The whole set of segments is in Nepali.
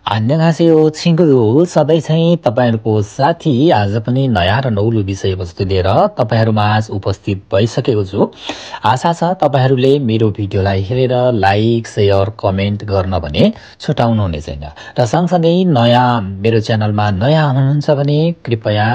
안녕하세요 친구들 सधैँ चाहिँ तपाईहरुको साथी आज पनि नयाँ र नौलो विषयवस्तु लिएर तपाईहरुमाझ उपस्थित भइसकेको छु। आशा छ तपाईहरुले मेरो भिडियोलाई हेरेर लाइक, शेयर, कमेन्ट गर्न भने छुटाउनु हुने छैन। र सँगसँगै मेरो च्यानलमा नयाँ हुनुहुन्छ भने कृपया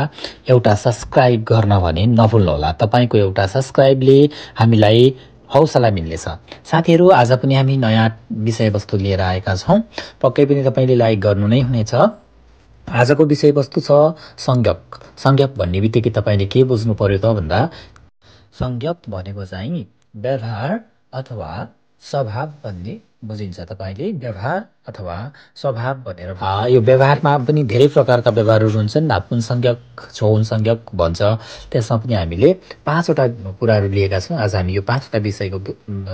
एउटा सब्स्क्राइब गर्न भने नभुल्नुहोला। तपाईको एउटा सब्स्क्राइबले हामीलाई हौसला मिल्नेछ। साथीहरु आज पनि हामी नयाँ विषयवस्तु लिएर आएका छौं। पक्कै पनि तपाईले लाइक गर्नु नै हुनेछ। आजको विषयवस्तु छ संज्ञक। संज्ञक भन्ने बित्तिकै तपाईले के बुझ्नु पर्यो त भन्दा संज्ञक भनेको चाहिँ व्यवहार अथवा स्वभाव भन्ने बुझिन्छ। तपाईले व्यवहार अथवा स्वभाव भनेर यो व्यवहारमा पनि धेरै प्रकारका व्यवहारहरू हुन्छन्। नपुंसकलिङ्ग, चौंसकलिङ्ग भन्छ। त्यसमा पनि हामीले 5 वटा कुराहरू लिएका छौं। आज हामी यो 5 वटा विषयको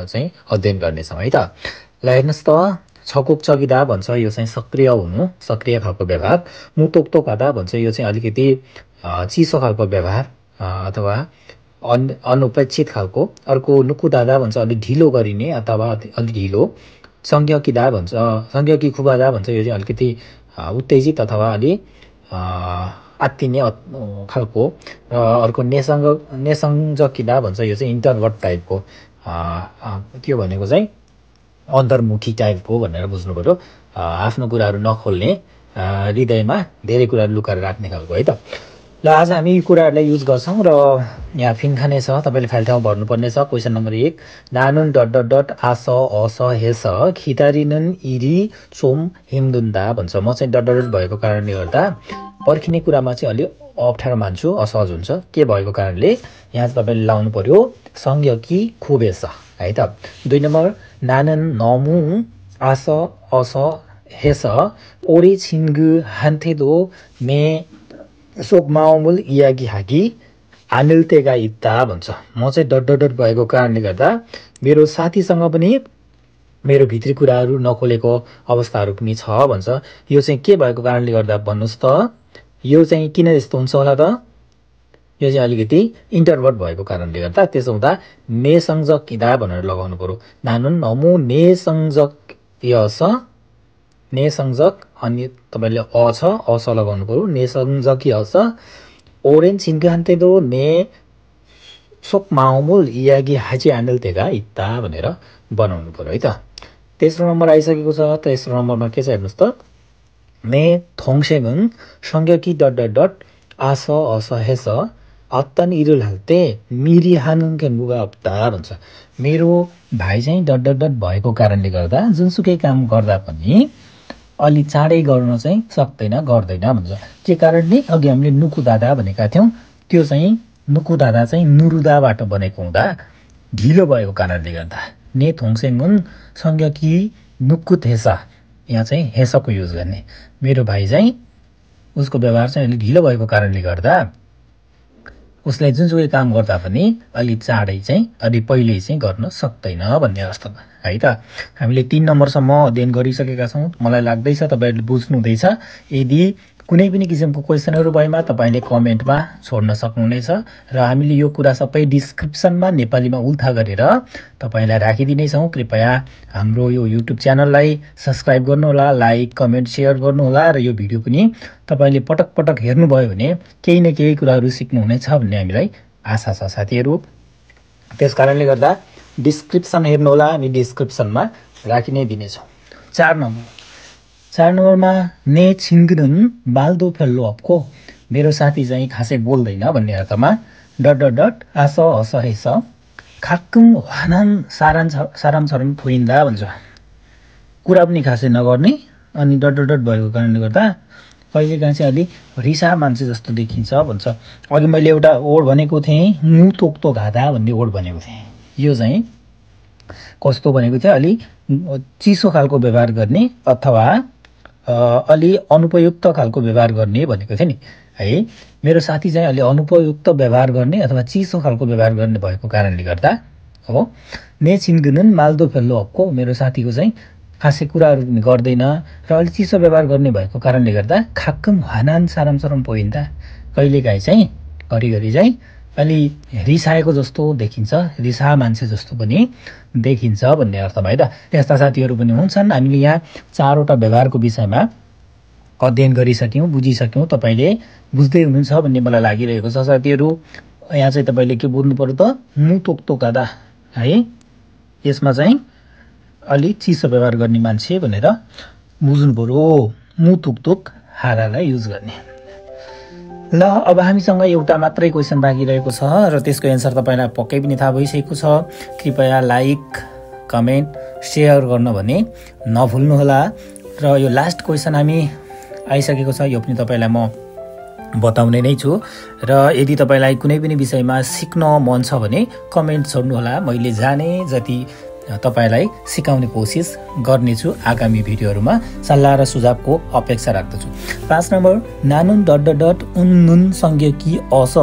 चाहिँ अध्ययन गर्नेछौं है त। ल हेर्नुस् त छकुक चगिदा भन्छ यो चाहिँ सक्रिय हुनु, सक्रिय खालको व्यवहार। मुतोक्तो खादा भन्छ यो चाहिँ अलिकति चिसो खालको व्यवहार अथवा अनुपेक्षित खालको। अर्को नुकुदादा भन्छ अलि ढिलो गरिने अथवा अलि ढिलो। संज्ञकिदा भन्छ, संज्ञकी खुबादा भन्छ यो चाहिँ अलिकति उत्तेजित अथवा अलि आत्तिने खालको। अर्को नेसंजकिदा भन्छ यो चाहिँ इन्टरभर्ट टाइपको। त्यो भनेको चाहिँ अन्तर्मुखी टाइपको भनेर बुझ्नु पर्यो। आफ्नो कुराहरू नखोल्ने, हृदयमा धेरै कुराहरू लुकाएर राख्ने खालको है त। ल आज हामी यी कुराहरूलाई युज गर्छौं र यहाँ फिनखाने छ। तपाईले फाइल ठाउँ भर्नुपर्ने छ। क्वेशन नम्बर 1 नानुन आस अस हेस खितारिनुन इरी चोम हिमदुन्दा भन्छ। म चाहिँ भएको कारणले गर्दा पर्खिने कुरामा चाहिँ अलि अप्ठ्यारो मान्छु, असहज हुन्छ। के भएको कारणले यहाँ तपाईले लाउनु पर्यो संज्ञकी खुबेस है त। 2 नम्बर नानन नमु आस अस हेस ओरे छिन्गु हान्थेदो मे सोकमाउमुल इयागी हागी आनिलतेगा इत्ता भन्छ। म चाहिँ भएको कारणले गर्दा मेरो साथीसँग पनि मेरो भित्री कुराहरू नखोलेको अवस्थाहरू पनि छ भन्छ। यो चाहिँ के भएको कारणले गर्दा भन्नुस् त। यो चाहिँ किन यस्तो हुन्छ होला त। यो चाहिँ अलिकति इन्टरभर्ट भएको कारणले गर्दा। त्यसो हुँदा नेसंजकिदा भनेर लगाउनु पर्यो। नानुन नमु नेसंजक यस नेसंजक अनि तपाईले अस लगाउनु पर्यो। नेसंजकी अस ओरेन छिन्कान्ते दो ने सोक माउमुल इयागी हाजी आन्डलतेगा इत्ता भनेर बनाउनु पर्यो है त। तेस्रो नम्बर आइसकेको छ। तेस्रो नम्बरमा के छ हेर्नुस् त। ने थोङसेगुन संज्ञकी आस अस हेस अत्तन इरुल हाल्ते मिरी हानुन केन्बुगा अप्ता भन्छ। मेरो भाइ चाहिँ भएको कारणले गर्दा जुनसुकै काम गर्दा पनि अलि चाँडै गर्न चाहिँ सक्दैन, गर्दैन भन्छ। के कारणले अघि हामीले नुकुदादा भनेका थियौं। त्यो चाहिँ नुकुदादा चाहिँ नुरुदाबाट बनेको हुँदा ढिलो भएको कारणले गर्दा। ने थोङसेगुन संज्ञकी नुकुत हेसा, यहाँ चाहिँ हेसको युज गर्ने। मेरो भाइ चाहिँ उसको व्यवहार चाहिँ अलि ढिलो भएको कारणले गर्दा उसलाई जुनसुकै काम गर्दा पनि अलि चाँडै चाहिँ अलि पहिले चाहिँ गर्न सक्दैन भन्ने अवस्थामा है त। हामीले 3 नम्बरसम्म अध्ययन गरिसकेका छौं। मलाई लाग्दैछ तपाईहरुले बुझ्नु हुँदैछ। यदि कुनै पनि किसिमको क्वेशनहरु भएमा तपाईले कमेन्टमा छोड्न सक्नुहुनेछ र हामीले यो कुरा सबै डिस्क्रिप्सनमा नेपालीमा उल्था गरेर तपाईलाई राखिदिने छौं। कृपया हाम्रो यो युट्युब च्यानललाई सब्स्क्राइब गर्नुहोला, लाइक, कमेन्ट, शेयर गर्नुहोला र यो भिडियो पनि तपाईले पटक पटक हेर्नुभयो भने केही न केही कुराहरु सिक्नुहुनेछ भन्ने हामीलाई आशा छ साथीहरु। त्यसकारणले गर्दा डिस्क्रिप्सन हेर्नुहोला, हामी डिस्क्रिप्सनमा राखि नै दिनेछौं। 4 नम्बरमा ने छिङ्गुन बाल्दो फेल्लो अपको। मेरो साथी चाहिँ खासै बोल्दैन भन्ने अर्थमा आस अस हेस खाक्कुम हानान साराम छरम थोइन्दा भन्छ। कुरा पनि खासै नगर्ने अनि भएको कारणले गर्दा कहिलेकाहीँ चाहिँ अलि रिसा मान्छे जस्तो देखिन्छ भन्छ। अघि मैले एउटा वर्ड भनेको थिएँ मुतोक्तो घादा भन्ने वर्ड भनेको थिएँ। यो चाहिँ कस्तो भनेको थियो, अलि चिसो खालको व्यवहार गर्ने अथवा अलि अनुपयुक्त खालको व्यवहार गर्ने भनेको थियो नि है। मेरो साथी चाहिँ अलि अनुपयुक्त व्यवहार गर्ने अथवा चिसो खालको व्यवहार गर्ने भएको कारणले गर्दा हो। ने छिन्गुन माल्दो फेल्लो अपको, मेरो साथीको चाहिँ खासै कुराहरू पनि गर्दैन र अलि चिसो व्यवहार गर्ने भएको कारणले गर्दा खाक्कम हानान साराम सरम पोइन्दा कहिलेकाहीँ चाहिँ घरिघरि चाहिँ अलि रिसाएको जस्तो देखिन्छ, रिसा मान्छे जस्तो पनि देखिन्छ भन्ने अर्थमा है त। यस्ता साथीहरू पनि हुन्छन्। हामीले यहाँ 4 वटा व्यवहारको विषयमा अध्ययन गरिसक्यौँ, बुझिसक्यौँ, तपाईँले बुझ्दै हुनुहुन्छ भन्ने मलाई लागिरहेको छ। साथीहरू यहाँ चाहिँ तपाईँले के बुझ्नु पर्यो त, मुतोक आदा है, यसमा चाहिँ अलि चिसो व्यवहार गर्ने मान्छे भनेर बुझ्नु पर्यो, मुतोक हादालाई युज गर्ने। ल अब हामीसँग एउटा मात्रै क्वेसन बाँकी रहेको छ र त्यसको एन्सर तपाईँलाई पक्कै पनि थाहा भइसकेको छ। कृपया लाइक, कमेन्ट, सेयर गर्न भने नभुल्नुहोला। र यो लास्ट क्वेसन हामी आइसकेको छ, यो पनि तपाईँलाई म बताउने नै छु। र यदि तपाईँलाई कुनै पनि विषयमा सिक्न मन छ भने कमेन्ट छोड्नुहोला, मैले जाने जति तपाईँलाई सिकाउने कोसिस गर्नेछु। आगामी भिडियोहरूमा सल्लाह र सुझावको अपेक्षा राख्दछु। 5 नम्बर, नानुन उन्नुन संज्ञ कि अस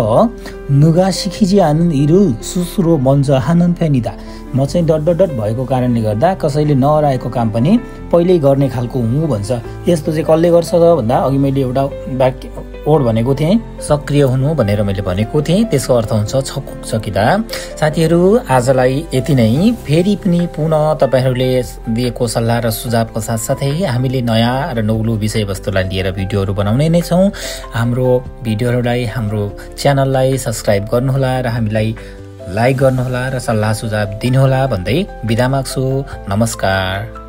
नुगा सिखिजी आनन्द हिरु सुस्रो मञ्च हानन फ्यानिदा। म चाहिँ भएको कारणले गर्दा कसैले नहराएको काम पनि पहिल्यै गर्ने खालको हुँ भन्छ। यस्तो चाहिँ कसले गर्छ त भन्दा अघि मैले एउटा वाक्य ओड भनेको थिएँ, सक्रिय हुनु भनेर मैले भनेको थिएँ, त्यसको अर्थ हुन्छ छकुक चकिदा। साथीहरू आजलाई यति नै। फेरि पनि पुनः तपाईँहरूले दिएको सल्लाह र सुझावको साथसाथै हामीले नयाँ र नौलो विषयवस्तुलाई लिएर भिडियोहरू बनाउने नै छौँ। हाम्रो भिडियोहरूलाई, हाम्रो च्यानललाई सब्सक्राइब गर्नुहोला र हामीलाई लाइक गर्नुहोला र सल्लाह सुझाव दिनुहोला भन्दै बिदा माग्छु। नमस्कार।